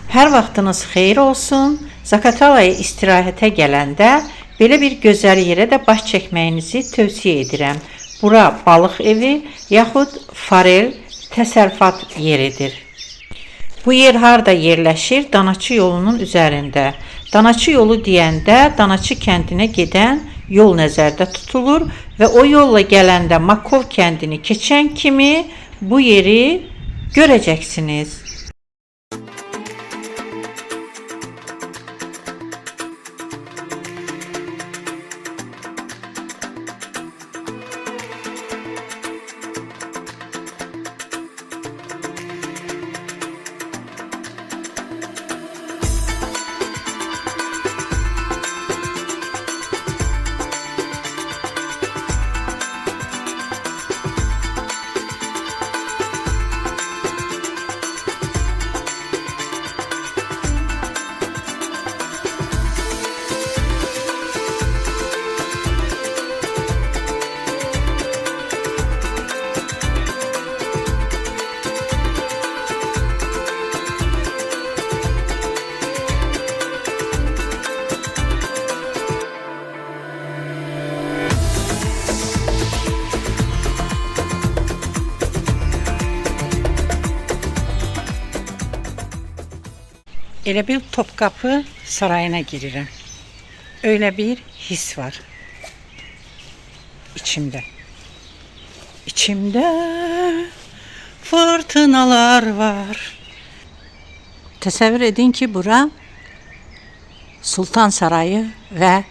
Hər vaxtınız xeyir olsun. Zaqatalaya istirahətə gələndə belə bir gözəl yerə də baş çəkməyinizi tövsiyə edirəm. Bura balıq evi yaxud farel təsərrüfat yeridir. Bu yer harda yerləşir? Danaçı yolunun üzərində. Danaçı yolu deyəndə Danaçı kəndinə gedən yol nəzərdə tutulur və o yolla gələndə Makov kəndini keçən kimi bu yeri görəcəksiniz. Elə bir Topkapı sarayına girirəm. Öyle bir his var içimdə. İçimdə fırtınalar var. Təsəvvür edin ki, bura Sultan Sarayı və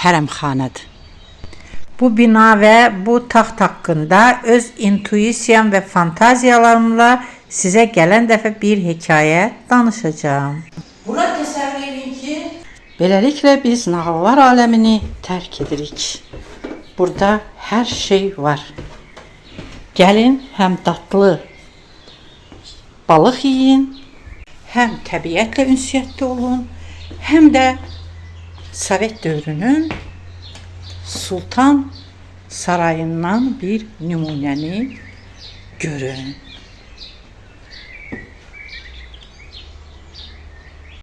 hərəmxanadır. Bu bina və bu taxt haqqında öz intuisiyam və fantaziyalarımla sizə gələn dəfə bir hekayə danışacağım. Bura təsəvvür edin ki, beləliklə biz nağıllar aləmini tərk edirik. Burada hər şey var. Gəlin həm dadlı balıq yiyin, həm təbiətlə ünsiyyətli olun, həm də Sovet dövrünün Sultan Sarayından bir nümunəni görün.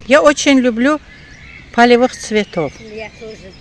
Я очень люблю полевых цветов. Я тоже.